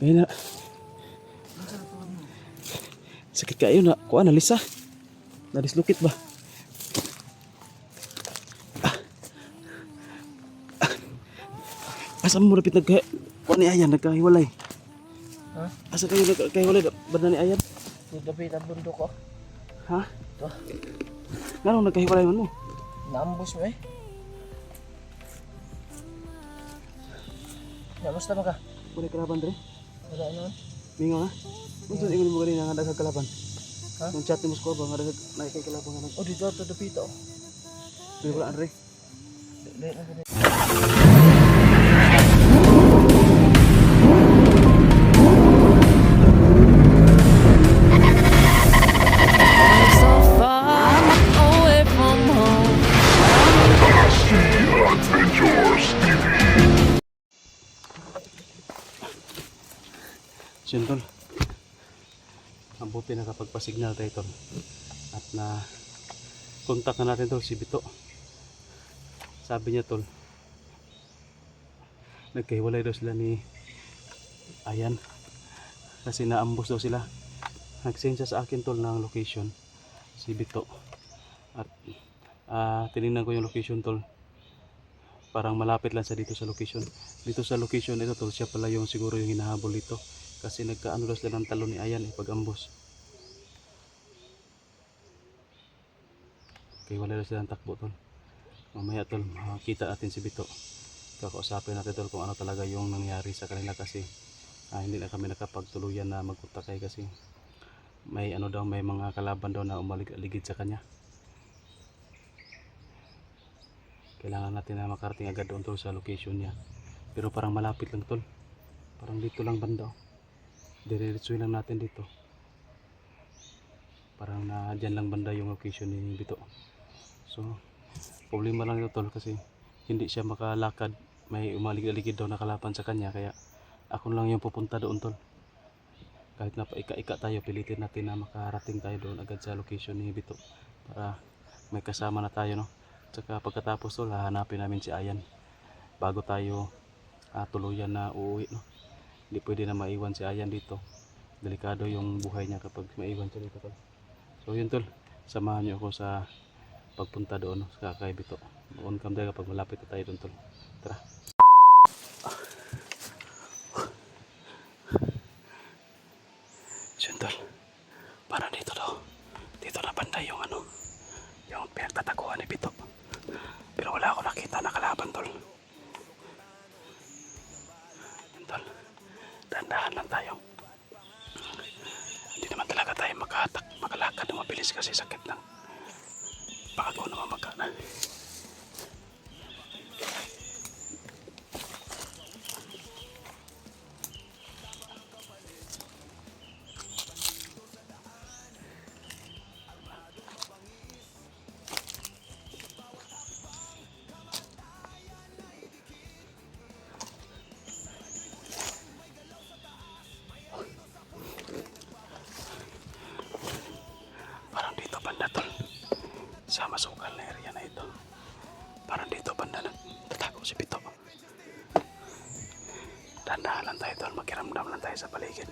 Ayun na. Sakit kayo na. Kuha na lisa. Nadislukit ba? Asa mo rapit kuha ni Ayan nagkahiwalay? Ha? Asa kayo nagkahiwalay? Banda ni Ayan? Nagdabit ang bundok ko. Ha? Ito. Nga nagkahiwalay man mo? Naambos mo eh. Namusta ba ka? Wala kalaban dre? Wala naman. Mingaw na? Unsa ingon mo ganina nga daghang kalaban? Ha? Nung chat mo ko ba nga daghang nakikay kalaban nga. Oh, dito ito dapito. Pero wala dre. Dili na gani. So far away from home. Siyan tol. Ang buti nakapagpa-signal tayo tol. At na kontak na natin tol si Bito. Sabi niya tol, nagkahiwalay daw sila ni Ayan kasi naambos daw sila. Nag-send siya sa akin tol ng location si Bito. At tinignan ko yung location tol. Parang malapit lang sa dito sa location. Dito sa location ito tol, siya pala yung siguro yung hinahabol dito. Kasi nagkaano daw sila ng talon ni Ayan pag-ambos. Okay, wala daw silang takbo tol. Mamaya tol, makita natin si Bito. Kakausapin natin tol kung ano talaga yung nangyari sa kanila kasi hindi na kami nakapagtuluyan na magkontakay kasi may ano daw, may mga kalaban daw na umalig-aligid sa kanya. Kailangan natin na makarating agad doon tol sa location niya. Pero parang malapit lang tol. Parang dito lang banda. Diretsuhin lang natin dito. Parang na dyan lang banda yung location ni Bito. So problema lang ito tol kasi hindi siya makalakad. May umalig-aligid daw na kalaban sa kanya kaya ako lang yung pupunta doon tol. Kahit na paika-ika tayo, pilitin natin na makarating tayo doon agad sa location ni Bito para may kasama na tayo no. Tsaka pagkatapos tol, hahanapin namin si Ayan bago tayo tuluyan na uuwi no. Hindi pwede na maiwan si Ayan dito. Delikado yung buhay niya kapag maiwan siya dito tol. So yun tol, samahan niyo ako sa pagpunta doon no, sa kay Bito. On cam tayo kapag malapit na tayo doon tol. Tara. So yun tol, parang dito daw. Dito na banda yung ano, yung pinagtataguan ni Bito. Pero wala ako nakita na kalaban tol. Yun tol, dahan-dahan lang tayo. Hindi naman talaga tayo makalakad na mabilis kasi sakit lang. Baka ko naman magkana. Parang dito banda tol. Sa masukal na area na ito. Parang dito banda nagtatago si Bito. Dandahan lang tayo tol, makiramdam lang tayo sa paligid.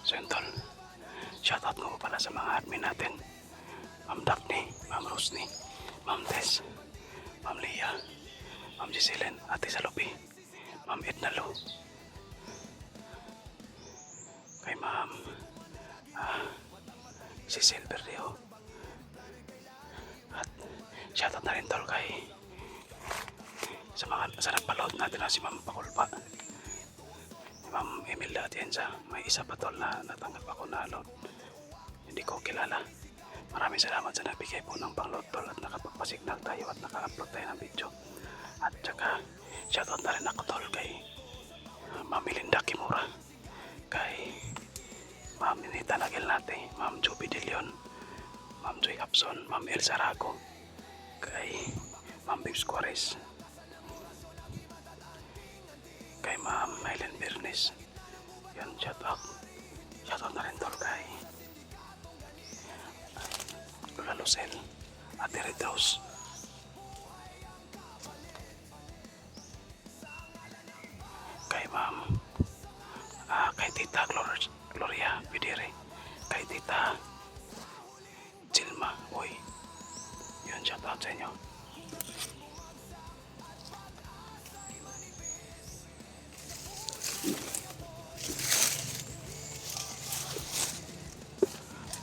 So yun tol, shoutout ko pala sa mga admin natin. Ma'am Daphne, Ma'am Rosny, Ma'am Tess, Ma'am Lia, Ma'am Giselene, Ate Salupi, Ma'am Edna Lu, kay Ma'am si Silver Rio. At shoutout na rin tol kay sa nagpaload natin na si Ma'am Pakulpa, ni Ma'am Imelda Atienza. May isa pa tol na natanggap ako na load, hindi ko kilala. Maraming salamat sa nagbigay po ng pang-load tol at nakapagpasignal tayo at naka-upload tayo ng video. At saka shoutout na rin ako tol kay Ma'am Melinda Kimura, kay Ma'am Ninita Nagilnate, Ma'am Joby De Leon, Ma'am Joy Hapson, Ma'am El Sarago, kay Ma'am Bibs Juarez, kay Ma'am Helen Bernes. Yan, shoutout na rin tol kay Lola Lucel, Ate Red Rose, Tita Gloria Bidire, kay Tita Chilma. Uy, yun, shout out sa inyo.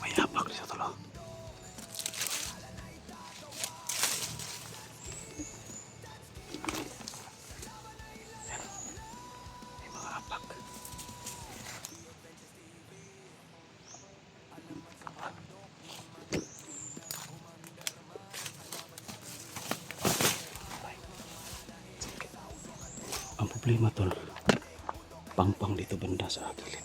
May apak dito tulo. Yan. May mga apak. Ang problema tol, pangpang dito banda sa gilid.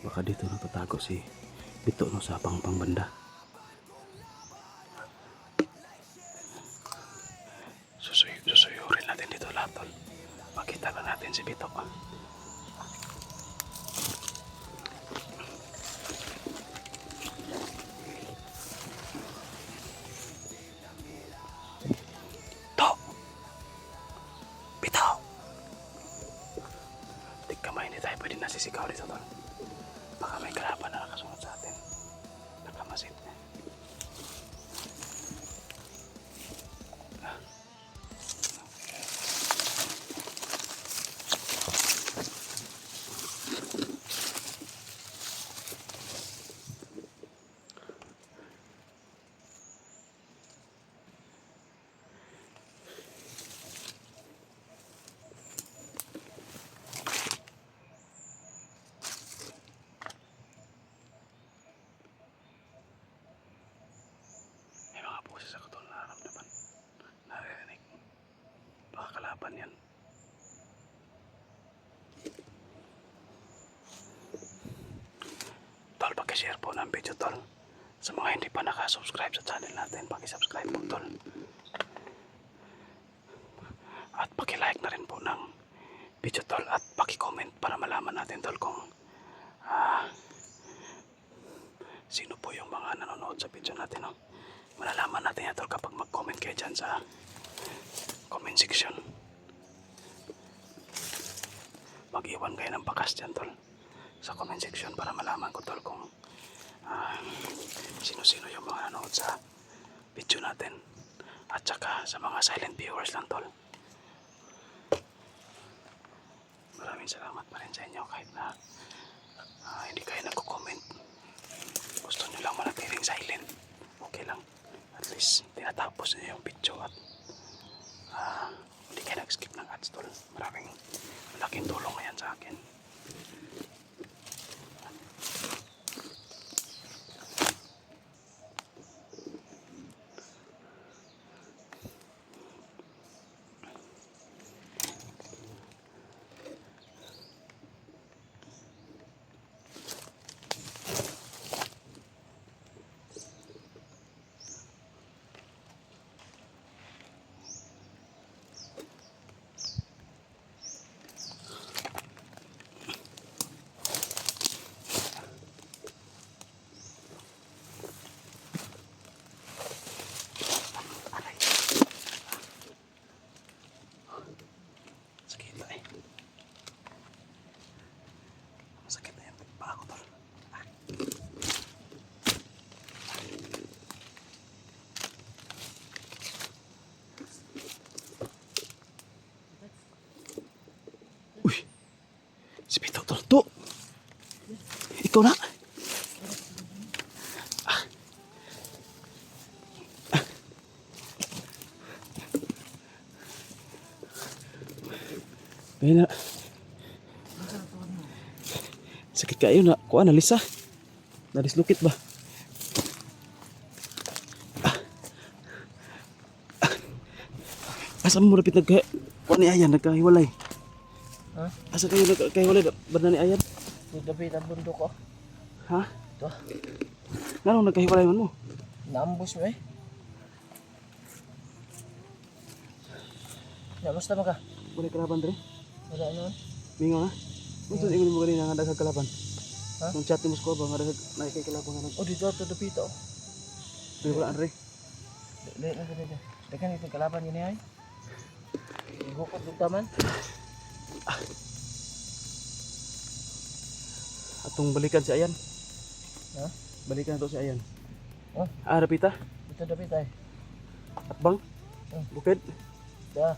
Baka dito natatago si Bito no sa pangpang banda. Susuyurin natin dito lahat tol. Makita na natin si Bito. Bitaw! Di kamay ni tayo pwede nasisigaw dito tol. Baka may kalaban na nakasunod sa atin. Nakamasit. Boses ako tol, nararamdaman, naririnig. Baka kalaban yan. Tol, pag-share po ng video tol. Sa mga hindi pa nakasubscribe sa channel natin, pag-subscribe po tol. At pag-like na rin po ng video tol at pag-comment para malaman natin tol kung sino po yung mga nanonood sa video natin. No? Malalaman natin yan tol kapag mag-comment kayo dyan sa comment section. Mag-iwan kayo ng bakas dyan tol sa comment section para malaman ko tol kung sino-sino yung mga nanonood sa video natin. At saka sa mga silent viewers lang tol. Maraming salamat pa rin sa inyo kahit na hindi kayo nagko-comment. Gusto nyo lang manatiling silent. Okay lang. At least tinatapos niyo yung video at hindi kayo nag-skip ng ads tol. Malaking tulong yan sa akin. Masakit na yan pa ako tol. Uy, si Bito tol. To, ikaw na. Kaya na. Sakit kayo na. Kuha na lisa. Nadislukit ba? Asa mo rapit kuha ni Ayan nagkahiwalay? Ha? Asa kayo nagkahiwalay ba ni Ayan? Dito pita bundok ko. Ha? Ito. Nanong nagkahiwalay man mo? Naambus mo eh. Basta maka. Wala kalaban dre? Wala naman. Mingo na? Unsa ingon mo kanina nga daghang kalaban? Ha? Nung chat mo sa ba nga daghang nakikay kalaban nga. Oh, dito ato dapito. Pero wala Andre. Dili na dito. Dekan itong kalaban yun ay. Igukot dito man. Atong balikan si Ayan. Ha? Balikan to si Ayan. Oh. Dapita. Ito dapat ay. Atbang. Oh. Bukid. Da.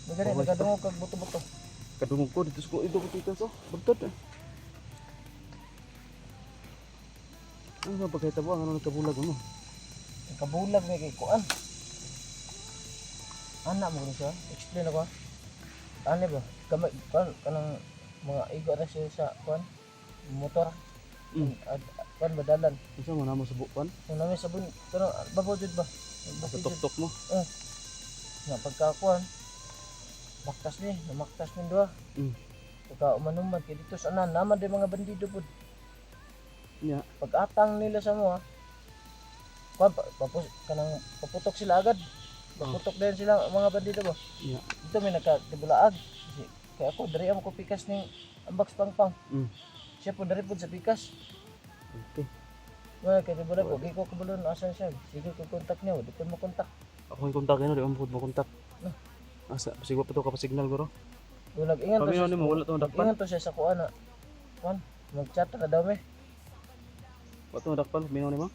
Magani Oh, nagadungog kag buto-buto. Kadungog ko dito sa ito dito so. Bantod. Ano ba pagkita mo? Ano nagkabulag mo? Kabulag may kay kuan. Anak mo rin siya. Explain ako. Ano ba? Kanang mga igo na siya sa kuan. Motor. Kuan badalan. Isa mo na mo subukan. Kung namin sabon, kanang babaw jud ba? Sa tok-tok mo. Nga pagkakuan. Maktas ni, namaktas ni duha. Pagka umanuman kay dito sa anan, naman din mga bandido pod. Nya. Pag-atang nila sa mo ha. Kuan kanang paputok sila agad. Paputok din sila mga bandido ba. Nya. Dito may nagkadibulaag. Kasi kaya ako dari amo ko pikas ning ambaks pangpang. Siya po dari pod sa pikas. Okay. Wala kay dibula ko, gi ko kabulon asan siya. Sige ko kontak niya, di ko mo kontak. Ako yung kontak no, di mo kontak. Asa, siguro pa to ka pa signal guro. Kung nag-ingan to Paminaw siya, nimo wala to dakpan. nag-ingan to siya sa kuan na. Kuan, mag-chat na daw me. Wala to dakpan, paminaw nimo.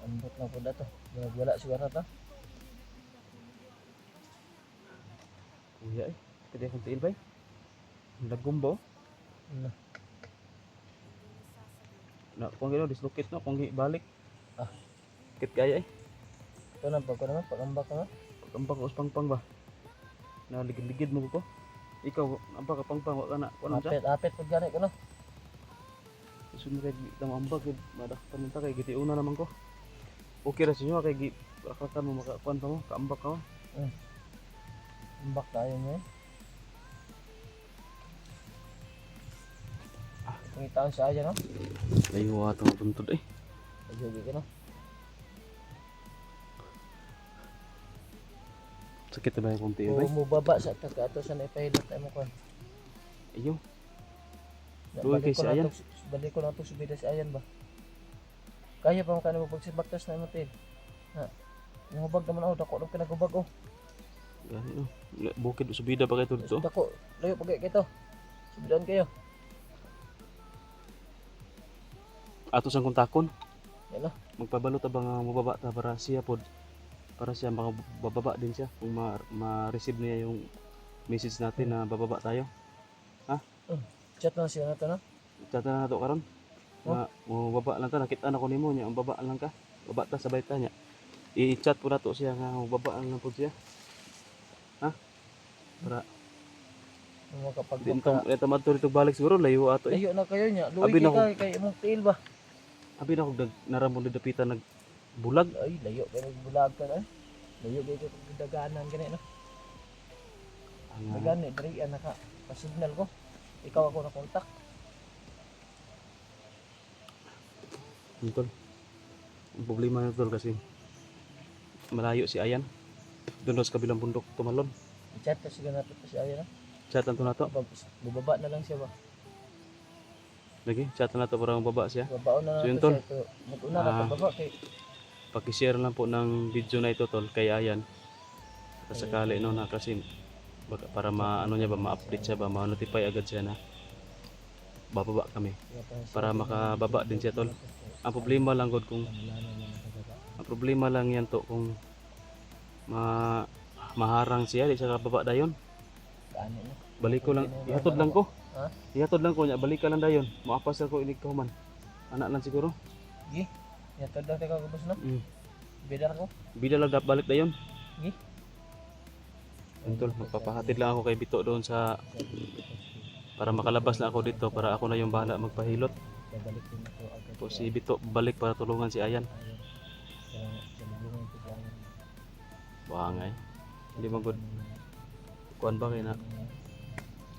Ambot na po dato. Wala siguro na to. Kuya kadi akong tiin bay. Lagom ba? Ano? Na kung gino dislocate no, kung balik. Ah. Kit kaya Ito na pag naman, pag-ambak naman. Pagambak ko pangpang ba? Na ligid-ligid mo ko. Ikaw ambak ka pangpang wa ka na. Kuno siya. Apit pag gani ko no. Sunod kay tama ambak gid madakpan nita kay gitiuna naman ko. Okay ra sa inyo kay akakan mo makakuan pa mo, kaambak ka mo. Ambak tayo mo eh. Pangitaan sa aja no. Layo ato buntod eh. Ajogi ka no. Sakit ba yung kunti ba? Mo baba sa taga ato sa naipahilot ay mo kuan. Iyo. Duwa kay si Ayan. Balik ko na to subida si Ayan ba. Kaya pa mo kanimo pagsibaktas na mo tin. Ha. Yung hubag naman ako, dako nang pinagubag oh. Gani no. Bukid subida pa kay dito. Dako, layo pagay kito. Subidaan kayo. Ato sang kontakon. Yan no. Magpabalo ta ba nga mababa ta para siya pod. Para siya makababa din siya kung ma-receive niya yung message natin na bababa tayo. Chat na siya na to no. Chat na nato karon. Na mo baba lang ta nakita na ko nimo nya ang baba lang ka. Baba ta sabay ta nya. I-chat po nato siya nga baba lang pod siya. Ha? Para din Makapagbuka. to madto dito balik siguro layo ato eh. Layo na kayo nya. Abi Luwi na kay imong tiil ba. Abi na ko naramon ni dapitan nagbulag. Ay, layo kay magbulag ka na. Layo kay daganan gani no. Dagani diri naka pa-signal ko. Ikaw ako na kontak. Tol. Ang problema na tol kasi malayo si Ayan. Doon sa kabilang bundok tumalon. Chat ka siguro nato si Ayan no. Chatan to na to. Bubaba na lang siya ba. Lagi, chatan na to para mababa siya. Babaon na So, yun, nato tol. siya. Mag-una na baba kay Paki-share lang po ng video na ito tol kay Ayan. Kasakali no na kasi baka para ano niya ba ma-update siya ba, ma-notify agad siya na bababa kami para makababa din siya tol. Ang problema lang gud kung ang problema lang yan to kung maharang siya di siya kababa dayon. Kaano no. Balik ko lang, ihatod lang ko. Ha? Ihatod lang ko niya, balik ka lang dayon. Moapas ko inig ka man. Anak lang siguro. Gi. Ya tadang teka ko boss no. Bidar ko. Bida lang balik dayon. Gi. Tol, magpapahatid lang ako kay Bito doon sa para makalabas na ako dito para ako na yung bahala magpahilot. Balik din ako agad. Po si Bito balik para tulungan si Ayan. Salubungan ko sa Ayan. Bangay. Hindi man good. Kuan ba kay na?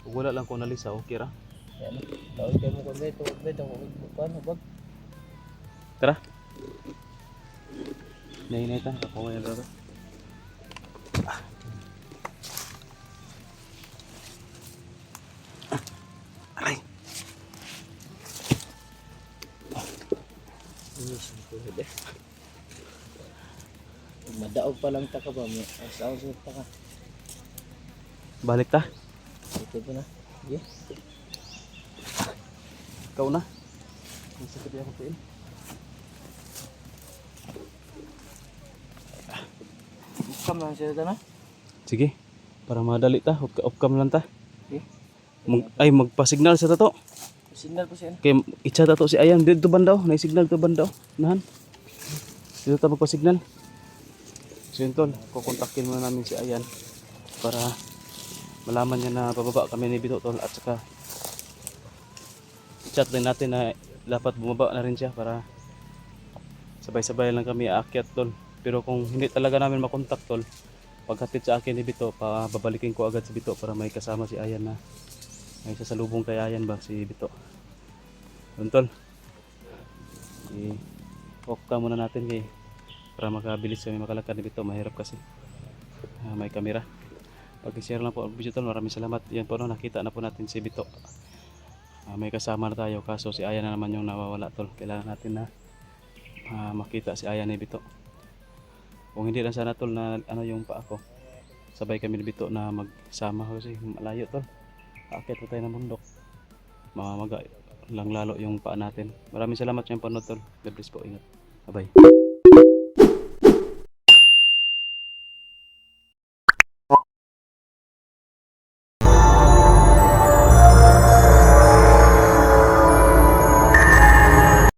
Kung wala lang ko nalisa, okay ra. Yan. Tawag kayo mo ko beto kuan bag. Tara. Nainay ta, kakaway na dito. Aray. Yes, ko hede. Madaog pa lang ta ka ba mo. Asaw sa ta ka. Balik ta. Ito po na. Sige. Ikaw na. Ang sakit yung kapiin. Kam lang siya na. Sige. Para madali ta. Off cam lang ta. Okay. Magpa-signal sa tato. Signal po siya. Kay itcha tato si Ayan dito bandaw. Nay-signal to bandaw. Nahan. Dito ta magpa-signal. So yun tol, kukontakin muna namin si Ayan para malaman niya na pababa kami ni Bito tol, at saka chat din natin na dapat bumaba na rin siya para sabay-sabay lang kami aakyat tol. Pero kung hindi talaga namin makontak tol, paghatid sa akin ni Bito, babalikin ko agad si Bito para may kasama si Ayan na may sasalubong kay Ayan ba si Bito. Yun tol, off ka muna natin kay para makabilis kami makalakad ni Bito, mahirap kasi may kamera. Pag-share lang po ang video tol, maraming salamat. Yan po no, nakita na po natin si Bito. May kasama na tayo, kaso si Ayan na naman yung nawawala tol. Kailangan natin na makita si Ayan ni Bito. Kung hindi lang sana tol na ano yung paa ko, sabay kami ni Bito na magsama kasi malayo tol. Aakyat po tayo ng bundok, mamaga lang lalo yung paa natin. Maraming salamat sa panood tol. God bless po, ingat. Bye bye.